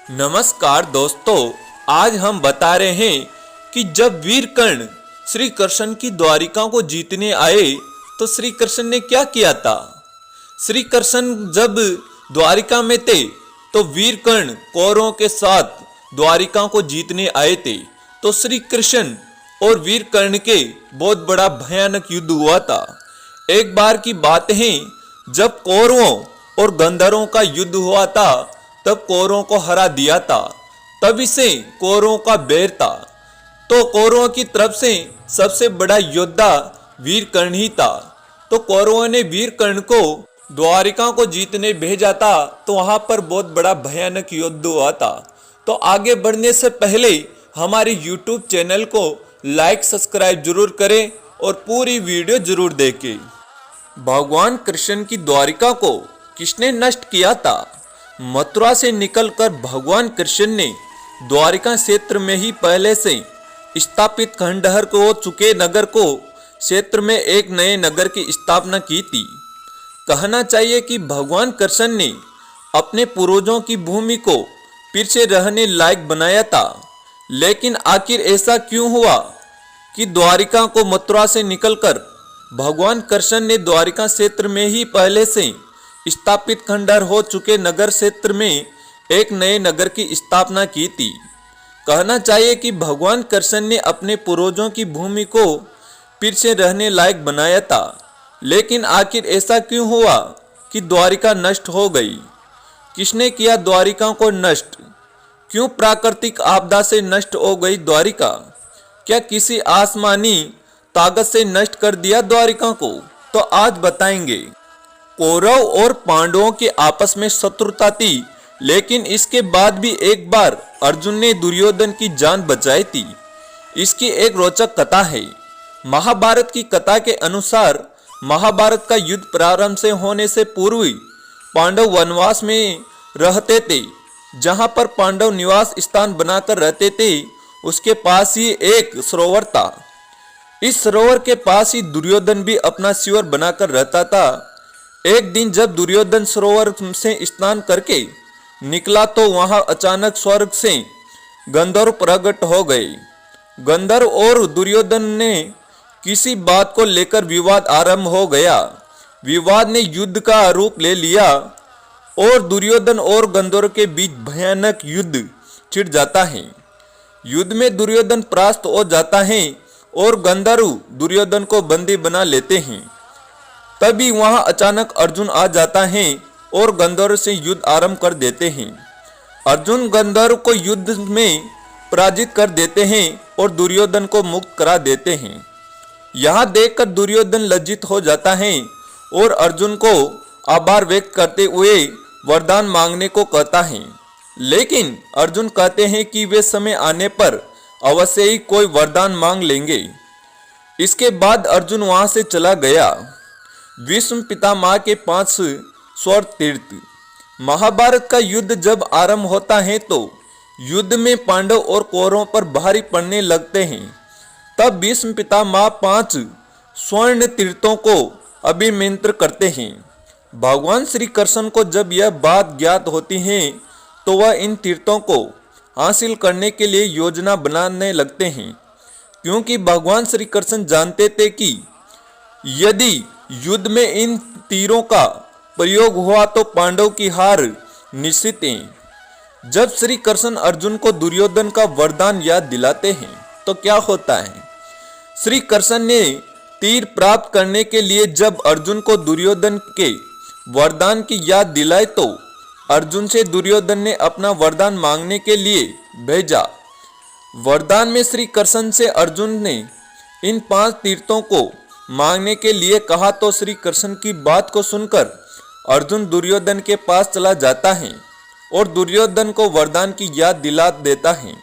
नमस्कार दोस्तों, आज हम बता रहे हैं कि जब वीर कर्ण श्री कृष्ण की द्वारिका को जीतने आए तो श्री कृष्ण ने क्या किया था। श्री कृष्ण जब द्वारिका में थे तो वीर कर्ण कौरवों के साथ द्वारिका को जीतने आए थे। तो श्री कृष्ण और वीर कर्ण के बहुत बड़ा भयानक युद्ध हुआ था। एक बार की बात है जब कौरवों और गंधर्वों का युद्ध हुआ था, तब कौरवों को हरा दिया था। तभी से कौरवों का बैर था। तो कौरवों की तरफ से सबसे बड़ा योद्धा वीर कर्ण ही था। तो कौरवों ने वीर कर्ण को द्वारिका को जीतने भेजा था। तो वहां पर बहुत बड़ा भयानक युद्ध हुआ था। तो आगे बढ़ने से पहले हमारे YouTube चैनल को लाइक सब्सक्राइब जरूर करें और पूरी वीडियो जरूर देखें। भगवान कृष्ण की द्वारिका को किसने नष्ट किया था? मथुरा से निकलकर भगवान कृष्ण ने द्वारिका क्षेत्र में ही पहले से स्थापित खंडहर को हो चुके नगर को क्षेत्र में एक नए नगर की स्थापना की थी। कहना चाहिए कि भगवान कृष्ण ने अपने पूर्वजों की भूमि को फिर से रहने लायक बनाया था। लेकिन आखिर ऐसा क्यों हुआ कि द्वारिका को मथुरा से निकलकर भगवान कृष्ण ने द्वारिका क्षेत्र में ही पहले से स्थापित खंडहर हो चुके नगर क्षेत्र में एक नए नगर की स्थापना की थी। कहना चाहिए कि भगवान कृष्ण ने अपने पूर्वजों की भूमि को फिर से रहने लायक बनाया था। लेकिन आखिर ऐसा क्यों हुआ कि द्वारिका नष्ट हो गई? किसने किया द्वारिका को नष्ट? क्यों प्राकृतिक आपदा से नष्ट हो गई द्वारिका? क्या किसी आसमानी ताकत से नष्ट कर दिया द्वारिका को? तो आज बताएंगे। कौरव और पांडवों के आपस में शत्रुता थी, लेकिन इसके बाद भी एक बार अर्जुन ने दुर्योधन की जान बचाई थी। इसकी एक रोचक कथा है। महाभारत की कथा के अनुसार महाभारत का युद्ध प्रारंभ से होने से पूर्व पांडव वनवास में रहते थे। जहां पर पांडव निवास स्थान बनाकर रहते थे, उसके पास ही एक सरोवर था। इस सरोवर के पास ही दुर्योधन भी अपना शिविर बनाकर रहता था। एक दिन जब दुर्योधन सरोवर से स्नान करके निकला तो वहां अचानक स्वर्ग से गंधर्व प्रकट हो गए। गंधर्व और दुर्योधन ने किसी बात को लेकर विवाद आरंभ हो गया। विवाद ने युद्ध का रूप ले लिया और दुर्योधन और गंधर्व के बीच भयानक युद्ध छिड़ जाता है। युद्ध में दुर्योधन परास्त हो जाता है और गंधर्व दुर्योधन को बंदी बना लेते हैं। तभी वहां अचानक अर्जुन आ जाता है और गंधर्व से युद्ध आरंभ कर देते हैं। अर्जुन गंधर्व को युद्ध में पराजित कर देते हैं और दुर्योधन को मुक्त करा देते हैं। यहां देखकर दुर्योधन लज्जित हो जाता है और अर्जुन को आभार व्यक्त करते हुए वरदान मांगने को कहता है। लेकिन अर्जुन कहते हैं कि वे समय आने पर अवश्य ही कोई वरदान मांग लेंगे। इसके बाद अर्जुन वहां से चला गया। भीष्म पितामह के 5 स्वर्ण तीर्थ। महाभारत का युद्ध जब आरंभ होता है तो युद्ध में पांडव और कौरवों पर भारी पड़ने लगते हैं। तब भीष्म पितामह 5 स्वर्ण तीर्थों को अभिमंत्रित करते हैं। भगवान श्री कृष्ण को जब यह बात ज्ञात होती है तो वह इन तीर्थों को हासिल करने के लिए योजना बनाने लगते हैं, क्योंकि भगवान श्री कृष्ण जानते थे कि यदि युद्ध में इन तीरों का प्रयोग हुआ तो पांडव की हार निश्चित है। जब श्री कृष्ण अर्जुन को दुर्योधन का वरदान याद दिलाते हैं तो क्या होता है? श्री कृष्ण ने तीर प्राप्त करने के लिए जब अर्जुन को दुर्योधन के वरदान की याद दिलाई तो अर्जुन से दुर्योधन ने अपना वरदान मांगने के लिए भेजा। वरदान में श्री कृष्ण से अर्जुन ने इन 5 तीर्थों को मांगने के लिए कहा तो श्री कृष्ण की बात को सुनकर अर्जुन दुर्योधन के पास चला जाता है और दुर्योधन को वरदान की याद दिला देता है।